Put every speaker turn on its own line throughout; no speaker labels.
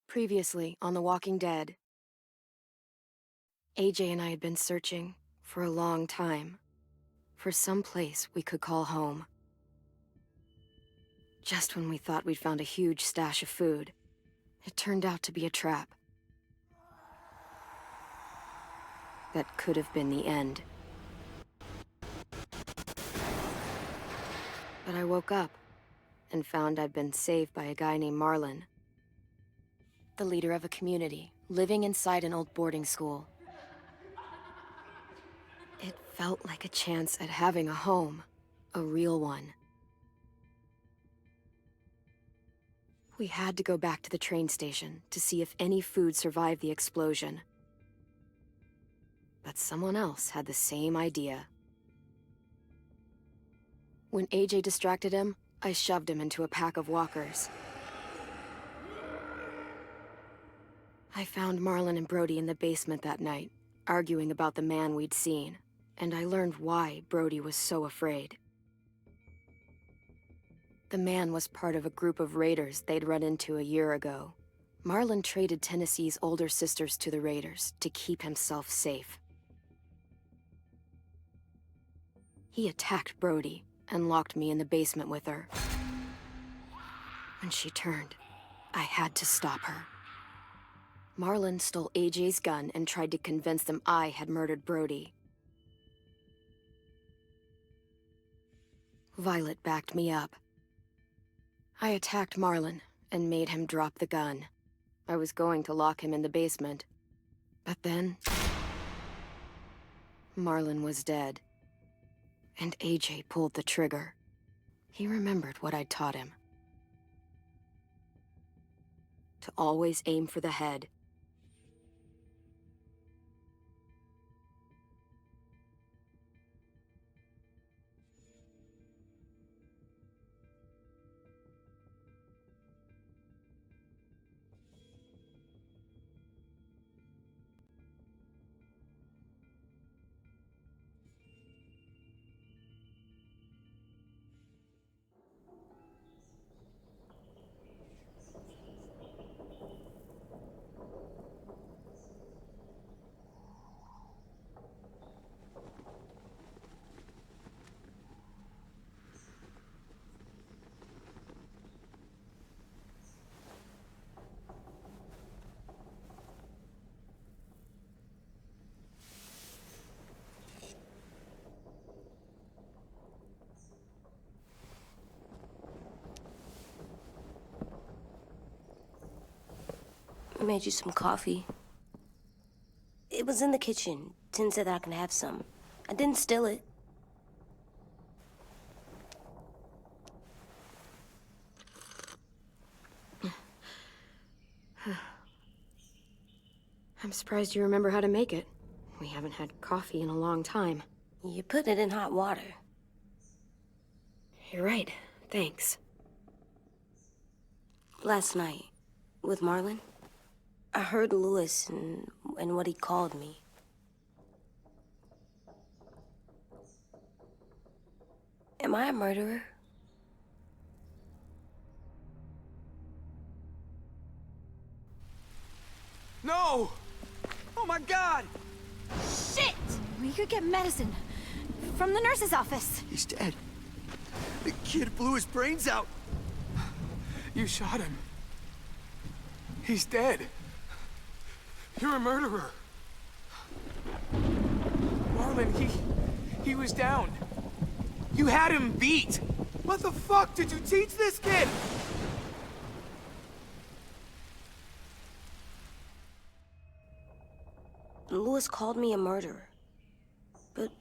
Previously on The Walking Dead, AJ and I had been searching for a long time for some place we could call home. Just when we thought we'd found a huge stash of food, it turned out to be a trap. That could have been the end. But I woke up and found I'd been saved by a guy named Marlon, the leader of a community living inside an old boarding school. It felt like a chance at having a home, a real one. We had to go back to the train station to see if any food survived the explosion. But someone else had the same idea. When AJ distracted him, I shoved him into a pack of walkers. I found Marlon and Brody in the basement that night, arguing about the man we'd seen, and I learned why Brody was so afraid. The man was part of a group of raiders they'd run into a year ago. Marlon traded Tennessee's older sisters to the raiders to keep himself safe. He attacked Brody and locked me in the basement with her. When she turned, I had to stop her. Marlon stole AJ's gun and tried to convince them I had murdered Brody. Violet backed me up. I attacked Marlon and made him drop the gun. I was going to lock him in the basement. But then... Marlon was dead. And AJ pulled the trigger. He remembered what I'd taught him. To always aim for the head.
I made you some coffee. It was in the kitchen. Tin said that I can have some. I didn't steal it.
I'm surprised you remember how to make it. We haven't had coffee in a long time.
You put it in hot water.
You're right. Thanks.
Last night, with Marlon, I heard Lewis and what he called me. Am I a murderer?
No! Oh my God!
Shit! We could get medicine from the nurse's office.
He's dead. The kid blew his brains out. You shot him. He's dead. You're a murderer. Marlon, he was down. You had him beat. What the fuck did you teach this kid?
Lewis called me a murderer. But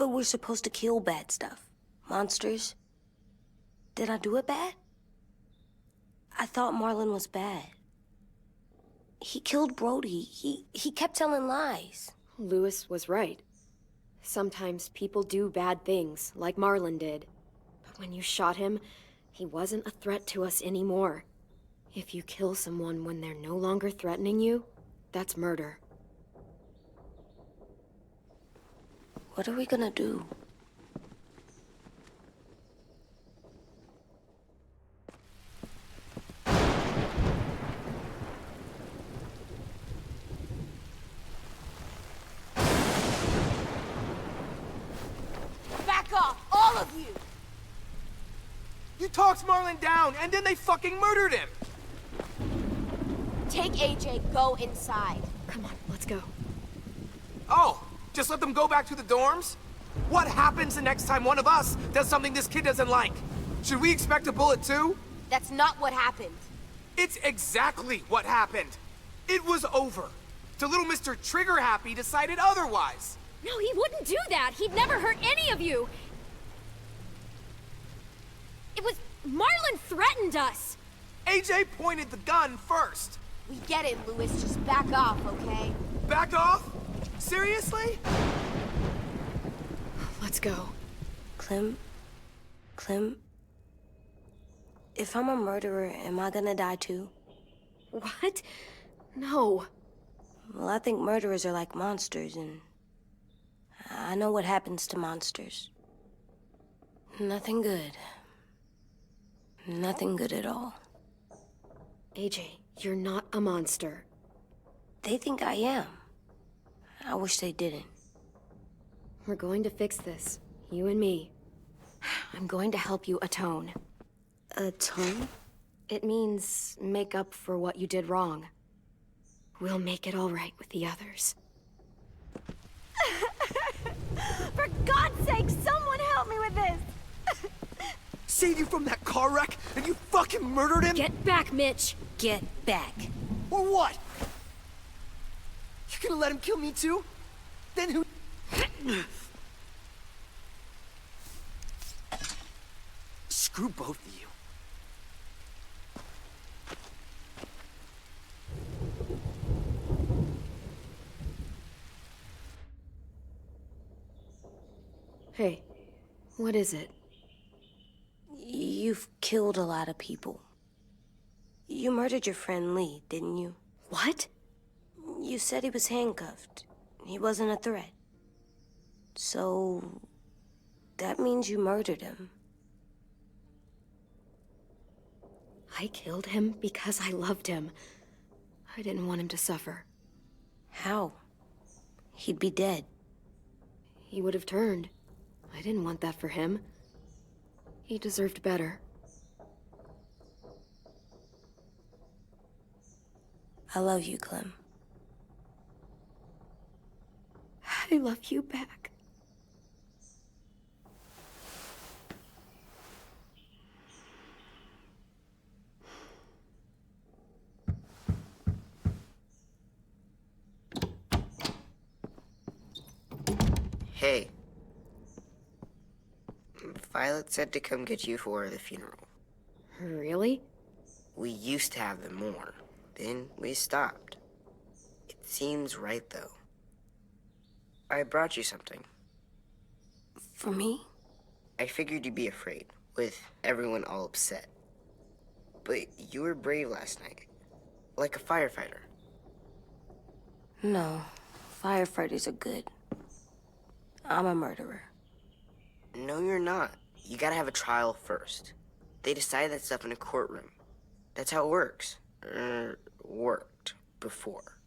we're supposed to kill bad stuff. Monsters. Did I do it bad? I thought Marlon was bad. He killed Brody. He kept telling lies.
Lewis was right. Sometimes people do bad things, like Marlon did. But when you shot him, he wasn't a threat to us anymore. If you kill someone when they're no longer threatening you, that's murder.
What are we gonna do?
You talked Marlon down, and then they fucking murdered him!
Take AJ, go inside.
Come on, let's go.
Oh, just let them go back to the dorms? What happens the next time one of us does something this kid doesn't like? Should we expect a bullet too?
That's not what happened.
It's exactly what happened. It was over. Till little Mr. Trigger Happy decided otherwise.
No, he wouldn't do that. He'd never hurt any of you. It was... Marlon threatened us.
AJ pointed the gun first.
We get it, Louis. Just back off, okay?
Back off? Seriously?
Let's go.
Clem, if I'm a murderer, am I gonna die too?
What? No.
Well, I think murderers are like monsters, and I know what happens to monsters. Nothing good. Nothing good at all.
AJ, you're not a monster.
They think I am. I wish they didn't.
We're going to fix this. You and me. I'm going to help you atone.
Atone?
It means make up for what you did wrong. We'll make it all right with the others.
For God's sake, someone help me with this!
Saved you from that car wreck, and you fucking murdered him?
Get back, Mitch!
Get back.
Or what? You gonna let him kill me too? Then who... Screw both of you.
Hey, what is it?
You've killed a lot of people. You murdered your friend Lee, didn't you?
What?
You said he was handcuffed. He wasn't a threat. So... that means you murdered him.
I killed him because I loved him. I didn't want him to suffer.
How? He'd be dead.
He would have turned. I didn't want that for him. He deserved better.
I love you, Clem.
I love you back.
Hey. Violet said to come get you for the funeral.
Really?
We used to have them more. Then we stopped. It seems right, though. I brought you something.
For me?
I figured you'd be afraid, with everyone all upset. But you were brave last night. Like a firefighter.
No. Firefighters are good. I'm a murderer.
No, you're not. You gotta have a trial first. They decide that stuff in a courtroom. That's how it works. Worked before.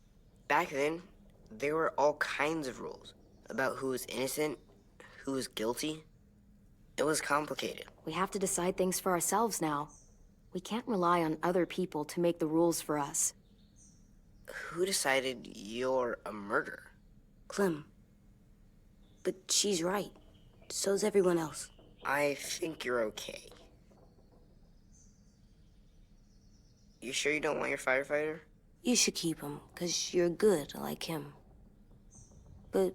Back then, there were all kinds of rules about who was innocent, who was guilty. It was complicated.
We have to decide things for ourselves now. We can't rely on other people to make the rules for us.
Who decided you're a murderer?
Clem. But she's right. So's everyone else.
I think you're okay. You sure you don't want your firefighter?
You should keep him, 'cause you're good like him. But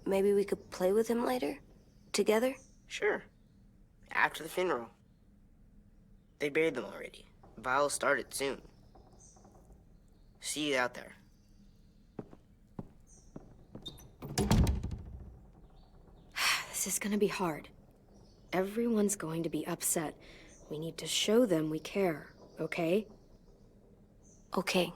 maybe we could play with him later? Together?
Sure. After the funeral. They buried them already. Vile started soon. See you out there.
This is gonna be hard. Everyone's going to be upset. We need to show them we care, okay?
Okay.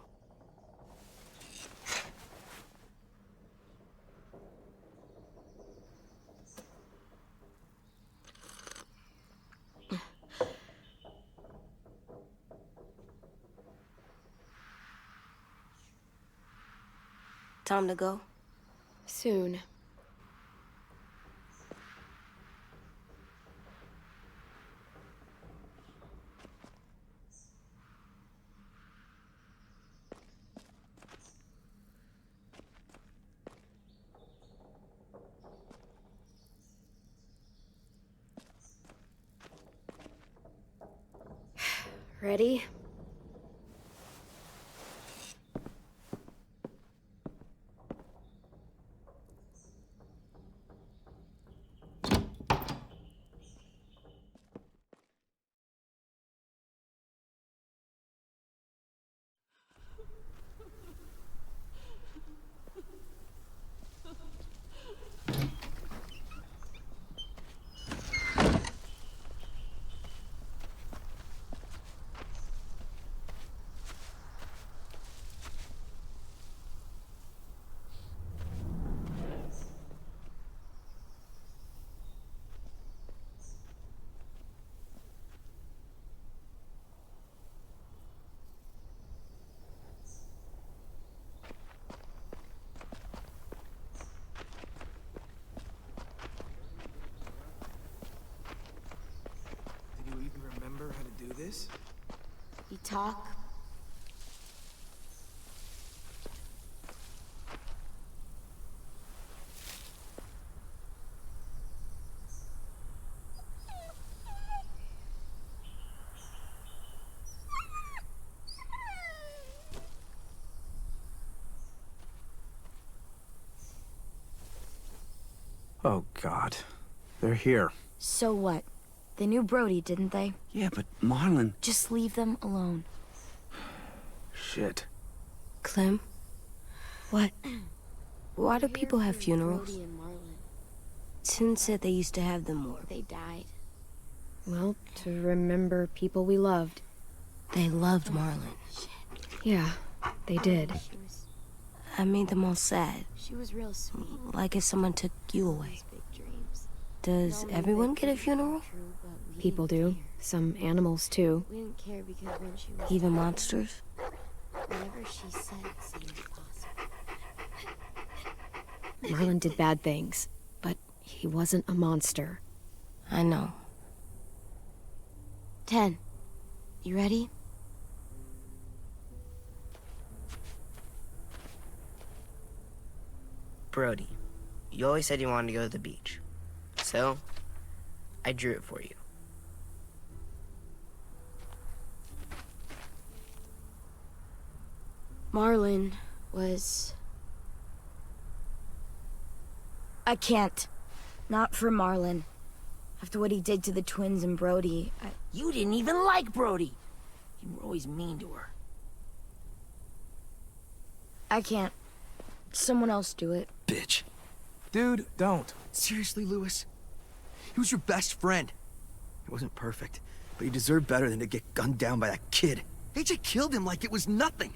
Time to go?
Soon. Ready?
Did you even remember how to do this?
You talk.
Oh, God. They're here.
So what? They knew Brody, didn't they?
Yeah, but Marlon...
Just leave them alone.
Shit.
Clem?
What?
Why do people have funerals?
Brody and Marlon,
Tin said they used to have them more.
they died.
Well, to remember people we loved.
They loved Marlon.
Yeah, they did.
I made them all sad.
She was real sweet.
Like if someone took you away.
Big dreams.
Does everyone get a funeral?
True, but we
People
didn't
do.
care.
Some animals, too.
We didn't care because when she was
Even monsters?
whatever she said seemed possible.
Marlon did bad things, but he wasn't a monster.
I know.
10. You ready?
Brody, you always said you wanted to go to the beach. So, I drew it for you.
Marlon was... I can't. Not for Marlon. After what he did to the twins and Brody,
You didn't even like Brody. You were always mean to her.
I can't. Someone else do it.
Bitch.
Dude, don't.
Seriously, Lewis? He was your best friend. He wasn't perfect, but he deserved better than to get gunned down by that kid. AJ killed him like it was nothing.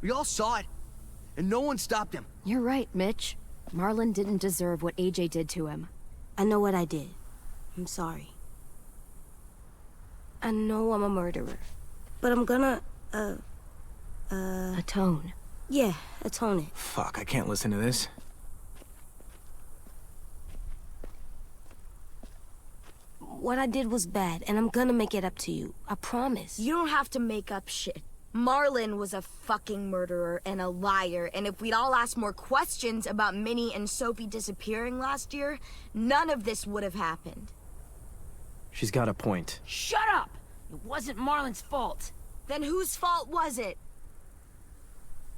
We all saw it, and no one stopped him.
You're right, Mitch. Marlon didn't deserve what AJ did to him.
I know what I did. I'm sorry. I know I'm a murderer. But I'm gonna,
Atone.
yeah, atone it.
Fuck, I can't listen to this.
What I did was bad, and I'm gonna make it up to you. I promise.
You don't have to make up shit. Marlon was a fucking murderer and a liar, and if we'd all asked more questions about Minnie and Sophie disappearing last year, none of this would have happened.
She's got a point.
Shut up! It wasn't Marlon's fault.
Then whose fault was it?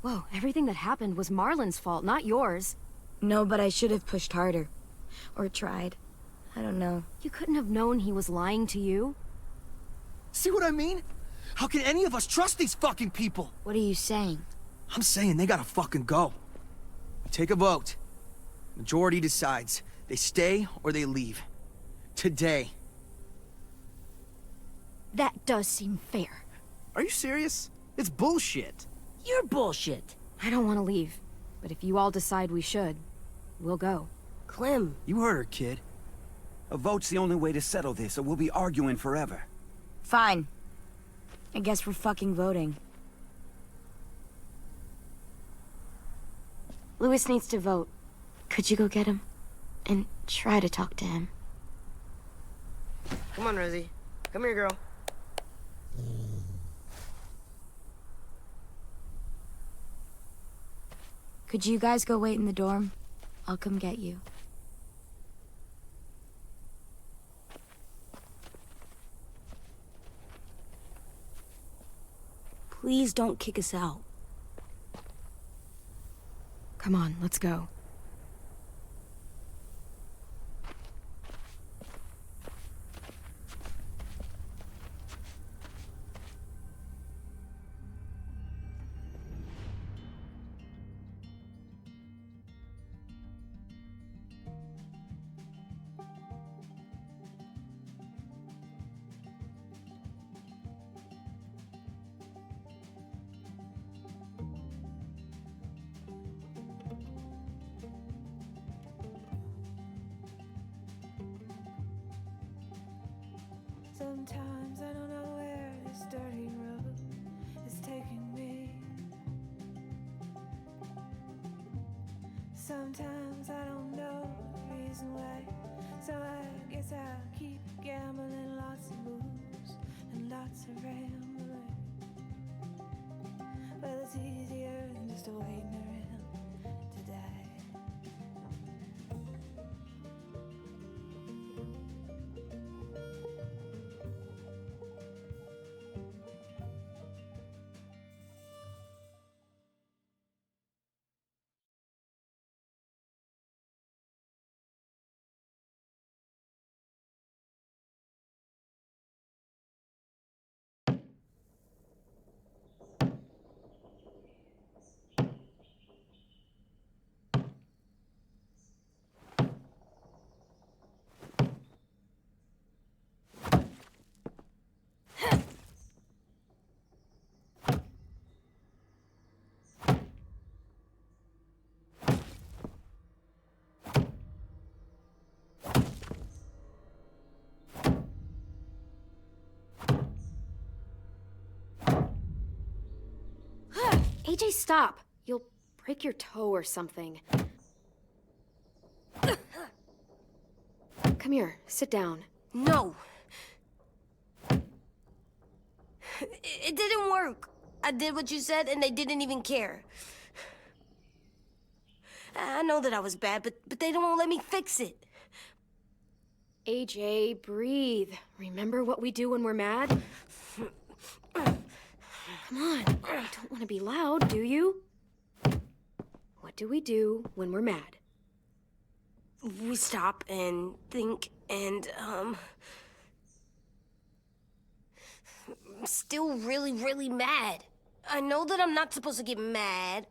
Whoa, everything that happened was Marlon's fault, not yours.
No, but I should have pushed harder. Or tried. I don't know.
You couldn't have known he was lying to you.
See what I mean? How can any of us trust these fucking people?
What are you saying?
I'm saying they gotta fucking go. We take a vote. Majority decides. They stay or they leave. Today.
That does seem fair.
Are you serious? It's bullshit.
You're bullshit.
I don't want to leave, but if you all decide we should, we'll go.
Clem,
You heard her, kid. A vote's the only way to settle this, or we'll be arguing forever.
Fine. I guess we're fucking voting. Lewis needs to vote. Could you go get him? And try to talk to him.
Come on, Rosie. Come here, girl.
Could you guys go wait in the dorm? I'll come get you.
Please don't kick us out.
Come on, let's go.
Sometimes I don't know where this dirty road is taking me. Sometimes I don't know the reason why. So I guess I'll keep gambling, lots of moves and lots of rambling. Well, it's easier than just waiting around to die. AJ, stop! You'll break your toe or something. Come here, sit down.
No. It didn't work. I did what you said, and they didn't even care. I know that I was bad, but they don't let me fix it.
AJ, breathe. Remember what we do when we're mad? Come on, you don't want to be loud, do you? What do we do when we're mad?
We stop and think and, I'm still really, really mad. I know that I'm not supposed to get mad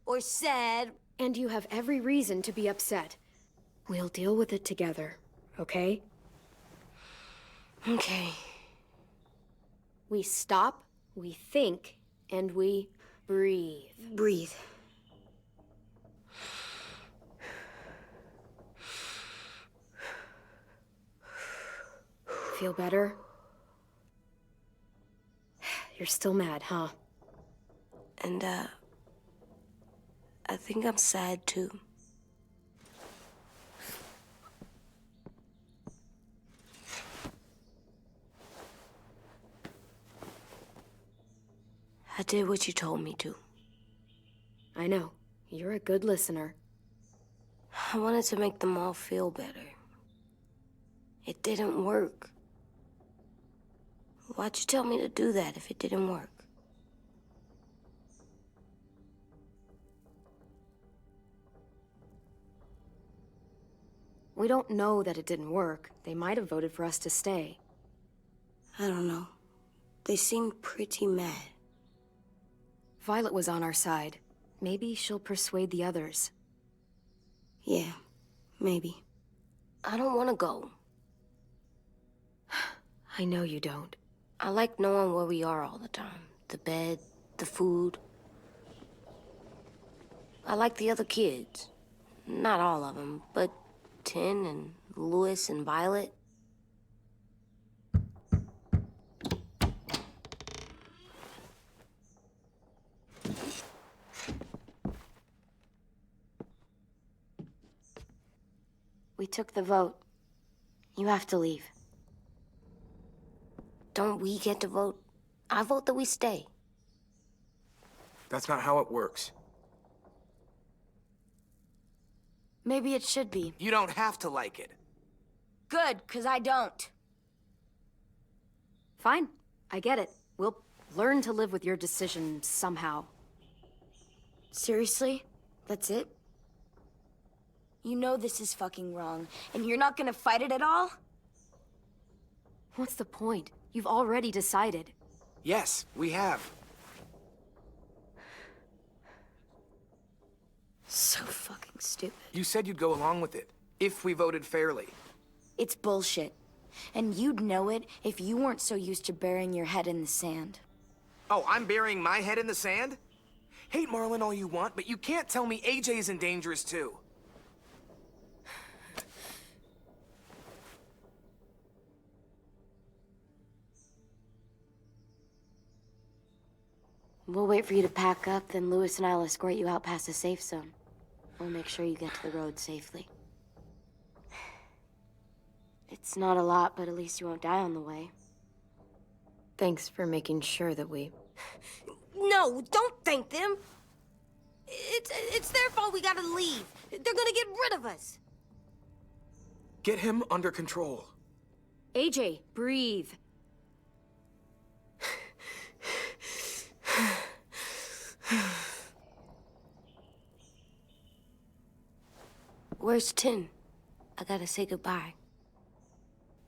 or sad.
And you have every reason to be upset. We'll deal with it together, okay?
Okay.
We stop, we think, and we breathe.
Breathe.
Feel better? You're still mad, huh?
And, I think I'm sad, too. I did what you told me to.
I know. You're a good listener.
I wanted to make them all feel better. It didn't work. Why'd you tell me to do that if it didn't work?
We don't know that it didn't work. They might have voted for us to stay.
I don't know. They seemed pretty mad.
Violet was on our side. Maybe she'll persuade the others.
Yeah, maybe. I don't want to go.
I know you don't.
I like knowing where we are all the time. The bed, the food. I like the other kids. Not all of them, but Tin and Louis and Violet.
We took the vote. You have to leave.
Don't we get to vote? I vote that we stay.
That's not how it works.
Maybe it should be.
You don't have to like it.
Good, 'cause I don't.
Fine. I get it. We'll Learn to live with your decision somehow.
Seriously? That's it? You know this is fucking wrong, and you're not gonna fight it at all?
What's the point? You've already decided.
Yes, we have.
So fucking stupid.
You said you'd go along with it, if we voted fairly.
It's bullshit. And you'd know it if you weren't so used to burying your head in the sand.
Oh, I'm burying my head in the sand? Hate Marlon all you want, but you can't tell me AJ isn't dangerous too.
We'll wait for you to pack up, then Lewis and I'll escort you out past the safe zone. We'll make sure you get to the road safely. It's not a lot, but at least you won't die on the way.
Thanks for making sure that we...
No, don't thank them. It's their fault we gotta leave. They're gonna get rid of us.
Get him under control.
AJ, breathe.
Where's Tin? I gotta say goodbye.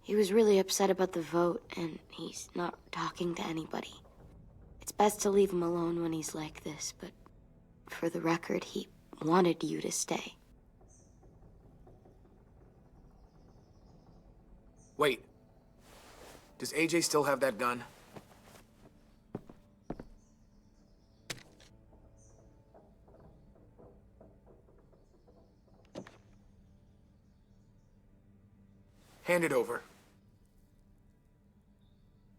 He was really upset about the vote, and he's not talking to anybody. It's best to leave him alone when he's like this, but for the record, he wanted you to stay.
Wait. Does AJ still have that gun? Hand it over.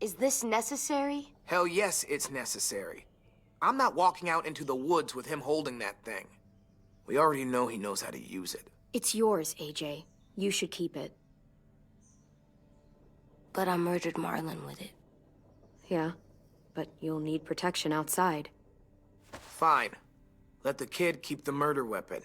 Is this necessary?
Hell yes, it's necessary. I'm not walking out into the woods with him holding that thing. We already know he knows how to use it.
It's yours, AJ. You should keep it.
But I murdered Marlon with it.
Yeah, but you'll need protection outside.
Fine. Let the kid keep the murder weapon.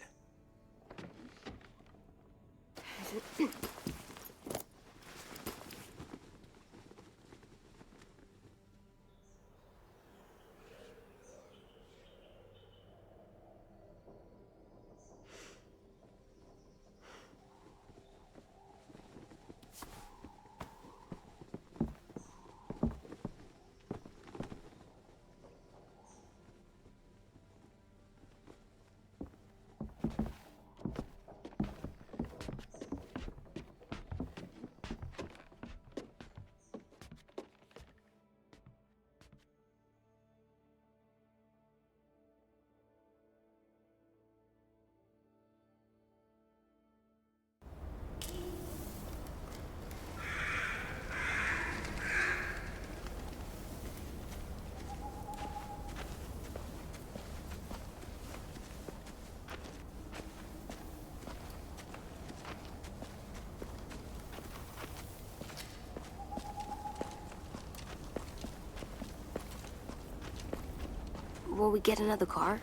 Will we get another car?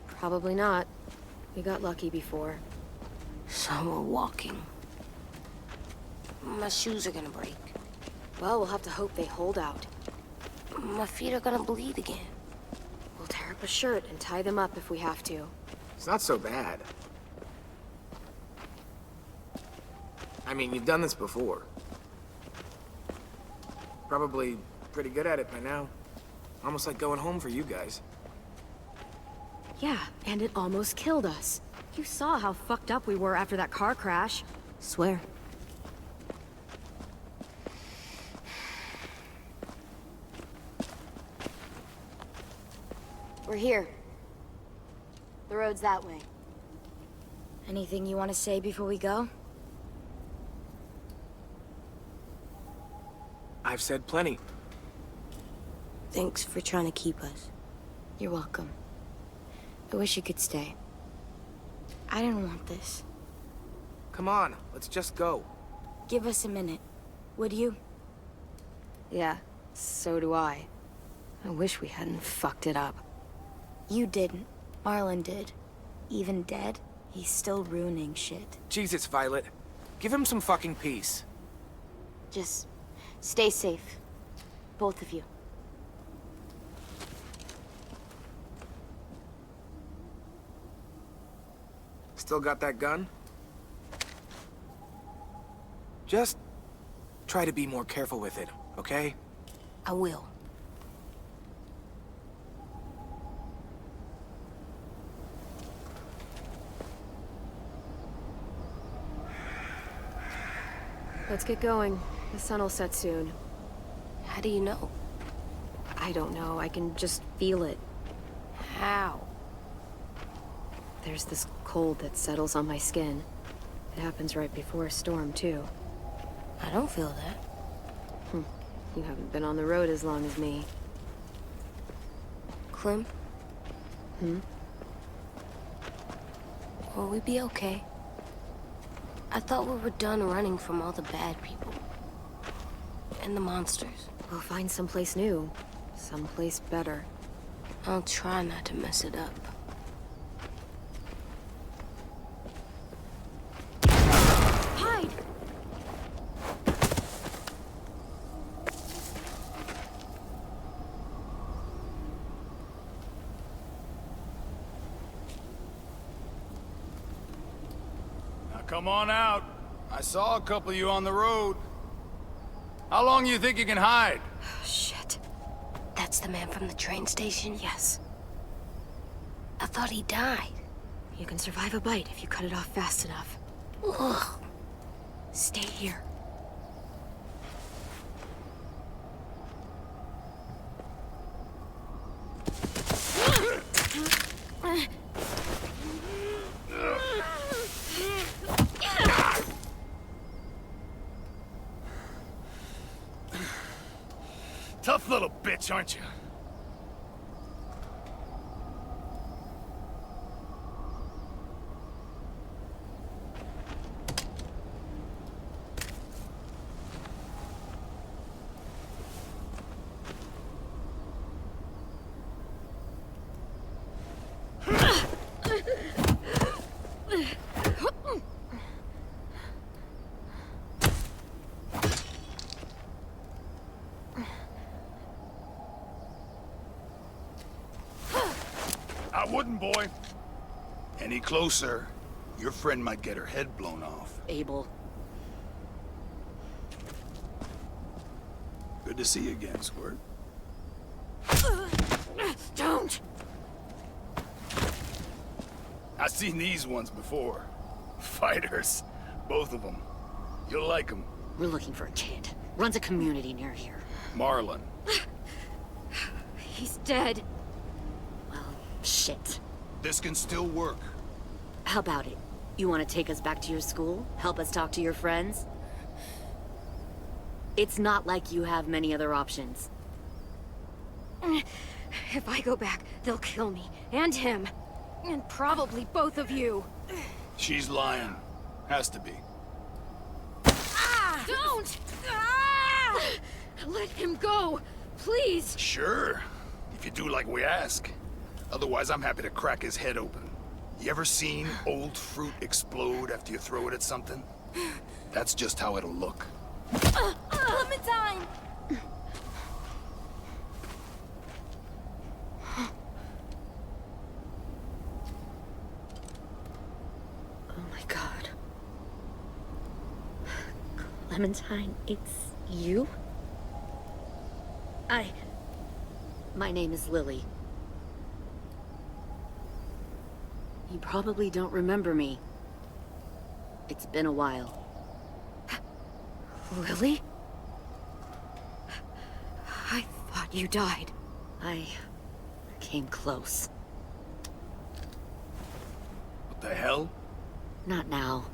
Probably not. We got lucky before.
So we're walking. My shoes are gonna break.
Well, we'll have to hope they hold out.
My feet are gonna bleed again.
We'll tear up a shirt and tie them up if we have to.
It's not so bad. I mean, you've done this before. Probably pretty good at it by now. Almost like going home for you guys.
Yeah, and it almost killed us. You saw how fucked up we were after that car crash.
Swear.
We're here. The road's that way.
Anything you want to say before we go?
I've said plenty.
Thanks for trying to keep us.
You're welcome. I wish you could stay.
I didn't want this.
Come on, let's just go.
Give us a minute, would you?
Yeah, so do I. I wish we hadn't fucked it up.
You didn't. Marlon did. Even dead, he's still ruining shit.
Jesus, Violet. Give him some fucking peace.
Just stay safe. Both of you.
Still got that gun? Just try to be more careful with it, okay?
I will.
Let's get going. The sun will set soon.
How do you know?
I don't know. I can just feel it.
How?
There's this cold that settles on my skin. It happens right before a storm, too.
I don't feel that.
You haven't been on the road as long as me.
Clem? Will we be okay? I thought we were done running from all the bad people. And the monsters.
We'll find someplace new. Someplace better.
I'll try not to mess it up.
Hide!
Now come on out. I saw a couple of you on the road. How long you think you can hide?
Shit.
That's the man from the train station?
Yes.
I thought he died.
You can survive a bite if you cut it off fast enough.
Ugh.
Stay here.
Tough little bitch, aren't you? I wouldn't, boy. Any closer, your friend might get her head blown off.
Abel.
Good to see you again, Squirt.
Don't!
I've seen these ones before. Fighters. Both of them. You'll like them.
We're looking for a kid. Runs a community near here.
Marlon.
He's dead.
Well, shit.
This can still work.
How about it? You want to take us back to your school? Help us talk to your friends? It's not like you have many other options.
If I go back, they'll kill me. And him. And probably both of you.
She's lying. Has to be.
Ah! Don't! Ah! Let him go! Please!
Sure. If you do like we ask. Otherwise, I'm happy to crack his head open. You ever seen old fruit explode after you throw it at something? That's just how it'll look.
Clementine!
Oh my god. Clementine, it's you? My name is Lily. You probably don't remember me. It's been a while.
Lily? I thought you died.
I came close.
What the hell?
Not now.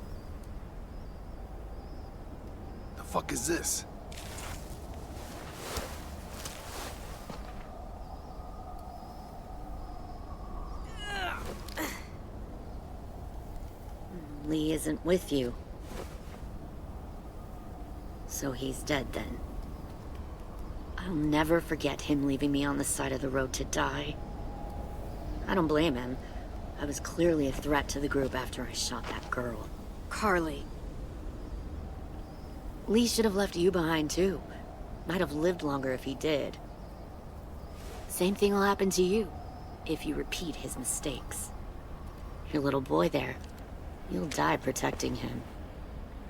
The fuck is this?
Lee isn't with you. So he's dead then. I'll never forget him leaving me on the side of the road to die. I don't blame him. I was clearly a threat to the group after I shot that girl.
Carly.
Lee should have left you behind too. Might have lived longer if he did. Same thing will happen to you, if you repeat his mistakes. Your little boy there, You'll die protecting him.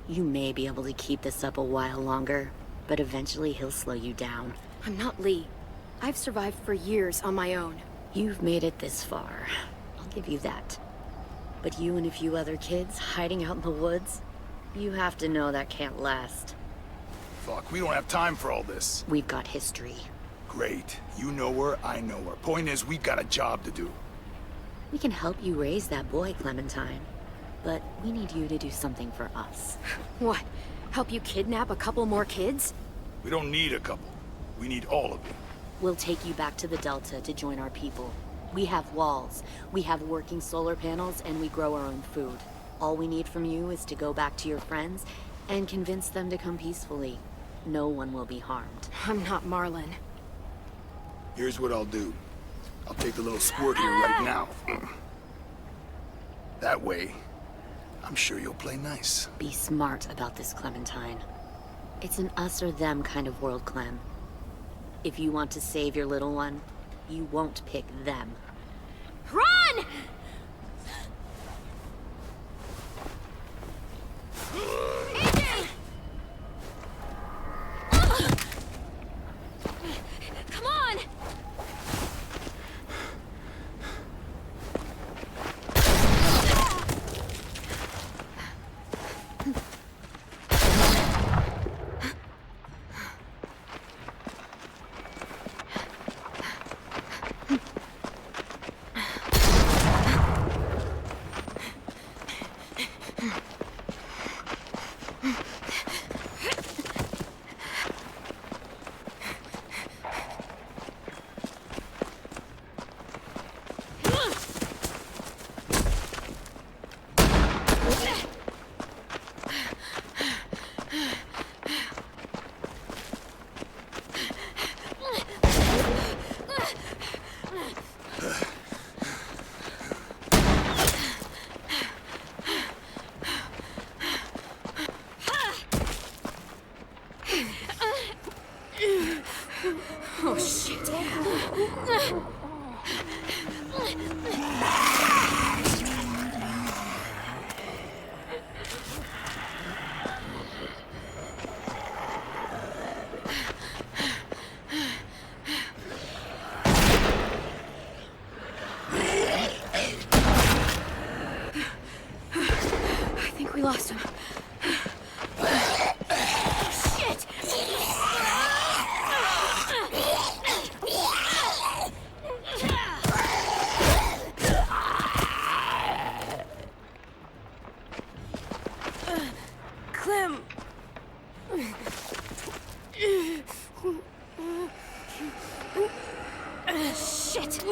You may be able to keep this up a while longer, but eventually he'll slow you down.
I'm not Lee. I've survived for years on my own.
You've made it this far. I'll give you that. But you and a few other kids hiding out in the woods? You have to know that can't last.
Fuck, we don't have time for all this.
We've got history.
Great. You know her, I know her. Point is, we've got a job to do.
We can help you raise that boy, Clementine. But we need you to do something for us.
What? Help you kidnap a couple more kids?
We don't need a couple. We need all of you.
We'll take you back to the Delta to join our people. We have walls, we have working solar panels, and we grow our own food. All we need from you is to go back to your friends and convince them to come peacefully. No one will be harmed.
I'm not Marlon.
Here's what I'll do. I'll take the little squirt here right now. That way, I'm sure you'll play nice.
Be smart about this, Clementine. It's an us or them kind of world, Clem. If you want to save your little one, you won't pick them.
Run! AJ! Come on! Oh, shit. I think we lost him. Shit!
Clem.
Shit!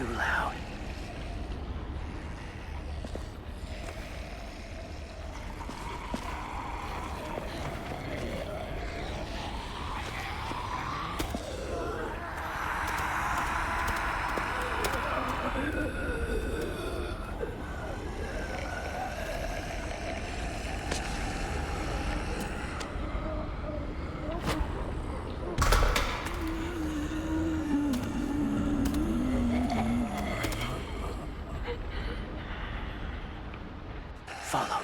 too loud. Follow.